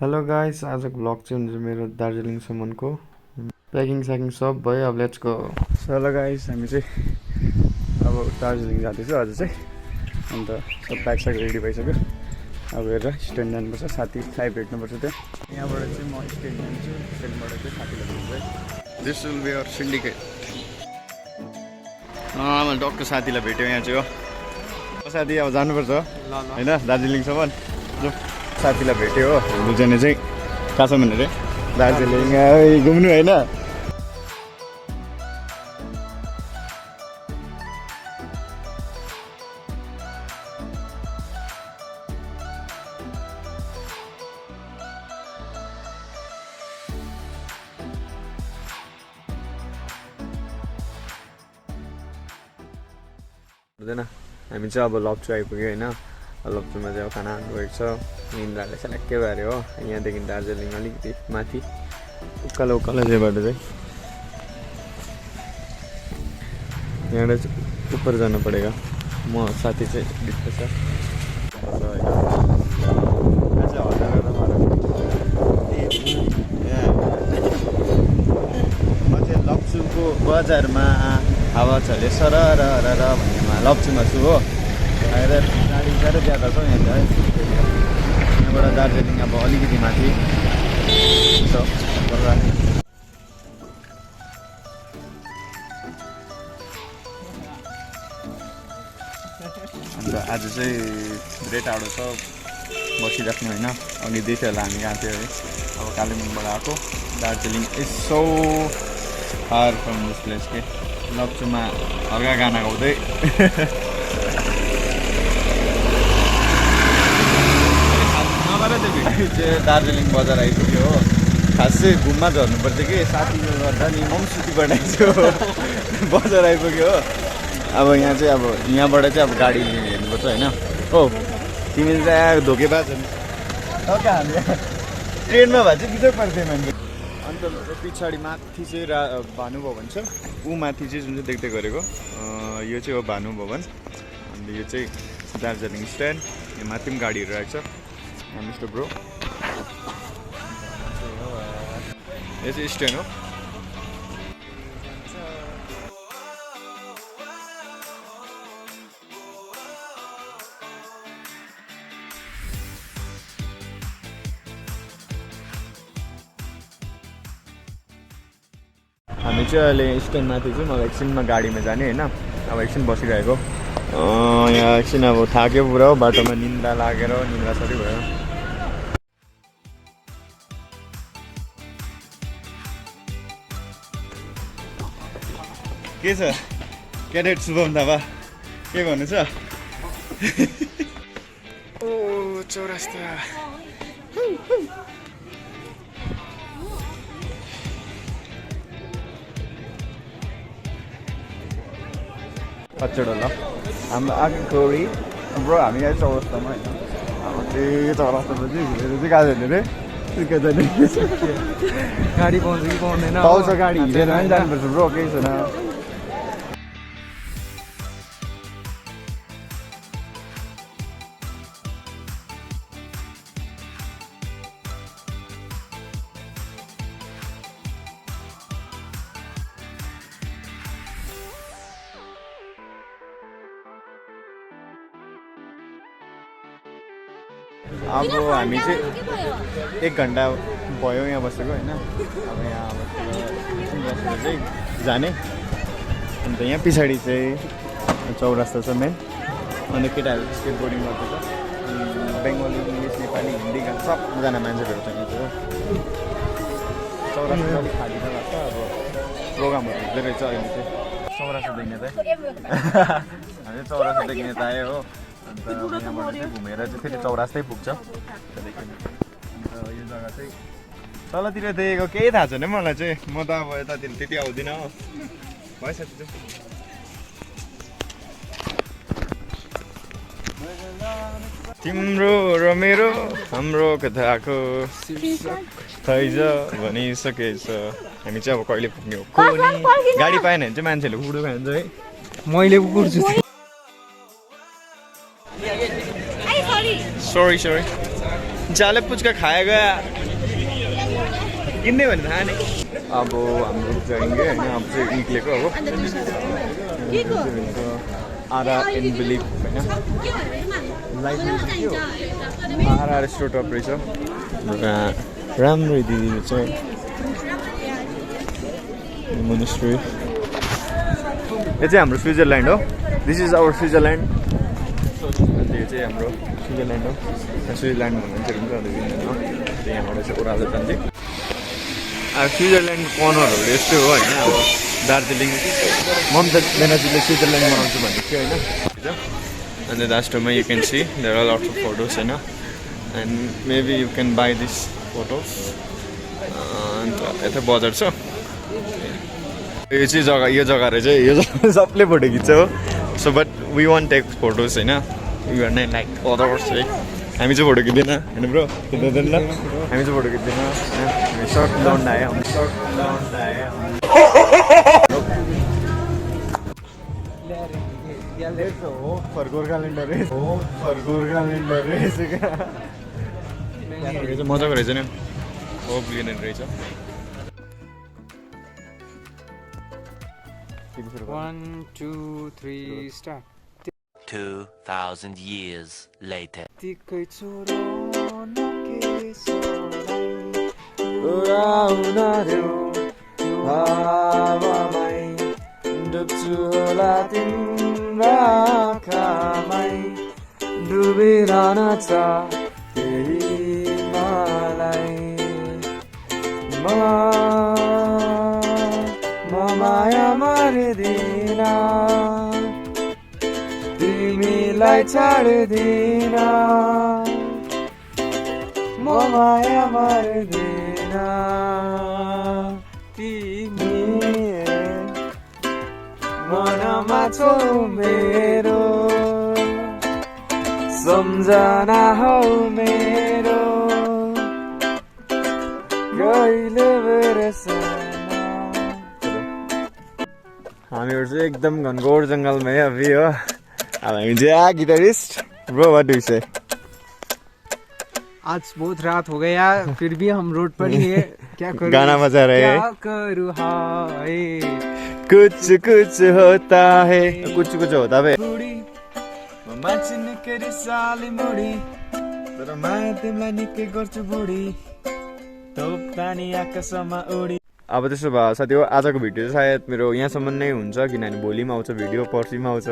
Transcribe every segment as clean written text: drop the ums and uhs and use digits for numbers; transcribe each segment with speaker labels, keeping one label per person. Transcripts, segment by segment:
Speaker 1: Hello guys, आजको vlog चाहिँ हुन्छ मेरो दार्जिलिङसम्मको प्याकिङ स्याकिङ सब भयो। अब लेट्स गो। हेलो गाइस, हामी चाहिँ अब दार्जिलिङ जाँदैछौँ आज चाहिँ। अन्त सब ब्याग स्याग रेडी भइसक्यो। अब हेरेर स्ट्यान्ड जानुपर्छ, साथीलाई भेट्नुपर्छ त्यहाँ। यहाँबाट चाहिँ म स्ट्यान्ड जान्छु, स्ट्यान्डबाट चाहिँ साथीलाई भेट्छु। This will be our syndicate. मैले डक्टर साथीलाई भेट्यो यहाँ चाहिँ हो। साथी अब जानुपर्छ होइन दार्जिलिङसम्म। जो साथीलाई भेट्यो हो, दुईजना चाहिँ कहाँसम्म अरे दार्जिलिङ घुम्नु होइन। हुँदैन, हामी चाहिँ अब लप्चू आइपुग्यो होइन। लप्चूमा चाहिँ अब खाना खानुभएको छ। निन्द्राले सेलेक्कै भएर हो। यहाँदेखि दार्जिलिङ अलिकति माथि उकालो चाहिँबाट चाहिँ यहाँबाट चाहिँ उपर जानु परेको। म साथी चाहिँ डिप्लो छ। म चाहिँ लप्चूको बजारमा हावा चले सर र भन्नेमा लप्चूमा छु हो। गाडी साह्रै ज्यादा छ यहाँ चाहिँ। यहाँबाट दार्जिलिङ अब अलिकति माथि छ। अन्त आज चाहिँ धेरै टाढो छ बसिराख्नु होइन। अघि देख्यो होला हामी गएको थियो है। अब कालिम्पोङबाट आएको Darjeeling is so far from this place के। लप्चूमा हल्का गाना गाउँदै दार्जिलिङ बजार आइपुग्यो हो। खास चाहिँ घुममा झर्नु पर्छ कि साथीले गर्दा नि म पनि सुती पठाइछु। बजार आइपुग्यो हो। अब यहाँ चाहिँ अब यहाँबाट चाहिँ अब गाडी हेर्नुपर्छ होइन। हो तिमीले चाहिँ धोकेबाज हो नि। हामी ट्रेनमा भए चाहिँ बिचक पर्थ्यो मान्छे। अन्त पछाडि माथि चाहिँ भानुभवन छ। ऊ माथि चाहिँ जुन चाहिँ देख्दै गरेको यो चाहिँ हो भानुभवन। अन्त यो चाहिँ दार्जिलिङ स्ट्यान्ड। यो माथि पनि गाडीहरू राखेको छ। मिस्टर ब्रो यो चाहिँ स्ट्यान्ड हो। हामी चाहिँ अहिले स्ट्यान्डमाथि चाहिँ मलाई एकछिनमा गाडीमा जाने होइन। अब एकछिन बसिरहेको यहाँ एकछिन अब थाक्यो पुरा हो। बाटोमा निन्द्रा लागेर निन्द्रा सरी भयो। के छ क्याडेट शुभम थापा, के भन्नु छ? ओ चौरास्ता कच्चडो ल हाम्रो आँखोरी ब्रो। हामी यहाँ चौरास्तामा होइन। अब चाहिँ चौरास्तामा चाहिँ हिँडेर चाहिँ कहाँ जाने रे? सुकिया जाने। गाडी पाउँछ कि पाउँदैन? पाउँछ, गाडी हिँडेर पनि जानुपर्छ ब्रो, केही छैन। अब हामी चाहिँ 1 घन्टा भयो यहाँ बसेको होइन। अब यहाँ बसेर चाहिँ जाने। अन्त यहाँ पछाडि चाहिँ चौरास्ता छ मेन। अन्त केटाहरू स्केट बोर्डिङ गर्दैछ। बङ्गाली, इङ्ग्लिस, नेपाली, हिन्दी सबजना मान्छे भेट्छ यहाँ चाहिँ। चौरास्ता अलिक खाली जग्गा छ। अब प्रोग्रामहरू हुँदै रहेछ अहिले चाहिँ। चौरास्ता देख्ने चाहिँ हामी चौरास्ता देख्ने त आयो हो। अन्त यहाँबाट चाहिँ घुमेर चाहिँ फेरि चौरास्तै पुग्छ। अन्त यो जग्गा चाहिँ तलतिर देखेको केही थाहा छैन मलाई चाहिँ। म त अब यतातिर त्यति आउँदिनँ हो। भएछ त्यो तिम्रो र मेरो हाम्रो कथाको थैज भनिसकेछ। हामी चाहिँ अब कहिले पुग्ने हो? गाडी पाएन भने चाहिँ मान्छेले कुकुर खान्छ है। मैले कुकुर छु। Sorry. जाले पुचका खाया गया किन्ने भने थाहा नै अब हाम्रो जाएंगे हैन अब चाहिँ निक्लेको अब आरा इन बिलिभ हैन आरा रेस्टोरेन्ट टप रहेछ राम्रो दिदी चाहिँ मोनेस्ट्री यो चाहिँ हाम्रो स्विजरल्यान्ड हो दिस इज आवर स्विजरल्यान्ड यो चाहिँ हाम्रो स्विजरल्यान्ड हो स्विजरल्यान्ड भन्नुहुन्छ अन्त यहाँबाट चाहिँ ओह्रालो जान्छ अब स्विजरल्यान्ड कर्नरहरू यस्तै हो होइन अब दार्जिलिङ ममता ब्यानर्जीले स्विजरल्यान्ड बनाउँछु भनेको थियो होइन अन्त लास्टमा you can see there are lots of photos होइन and maybe you can buy this photos अन्त यता बजार छ यो चाहिँ जग्गा यो जग्गा रहेछ यो जग्गा सबले फोटो खिच्छ हो so but we want take photos होइन यु आर नै लाइक अदर्स है हामी चाहिँ फोटो खिच्दैन होइन ब्रो खिच्दैन ल हामी चाहिँ फोटो खिच्दैन हामी सर्ट लाउन आयो फर गोर्खाल्यान्ड रहेछ मजाको रहेछ नि हो ब्लियनेट रहेछ
Speaker 2: 1, 2, 3 start
Speaker 3: 2,000 years later.
Speaker 2: तिकै छोरो नकेसोलाई
Speaker 1: उडाउन देऊ हावामै डुब्छु होला तिम्रा आँखामै डुबिरहन छ त्यही मलाई म माया मार्दिन तिमीलाई छाड्दिन म माया मार्दिन तिमी मनमा छौ मेरो सम्झना हौ मेरो कहिले बिर्सना हामीहरू चाहिँ एकदम घनघोर जङ्गलमै अभी हो अब हामी चाहिँ guitarist bro what do you say
Speaker 2: आज बहुत रात हो गया फिर भी हम रोड पर ही है क्या करूं
Speaker 1: गाना बजा रहे हैं
Speaker 2: क्या करूं हाय
Speaker 1: कुछ कुछ होता है कुछ होता है
Speaker 2: बुढी म मान्छे निकै रिसाली मुडी तर माया तिमीलाई निकै गर्छु बुढी तोप्दा नि आकाशमा उडी
Speaker 1: अब त्यसो भए साथी हो आजको भिडियो चाहिँ सायद मेरो यहाँसम्म नै हुन्छ किनभने भोलि पनि आउँछ भिडियो पर्सि पनि आउँछ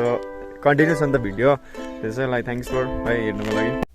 Speaker 1: कन्टिन्यू छ नि त भिडियो त्यसैलाई थ्याङ्क्स फर है हेर्नुको लागि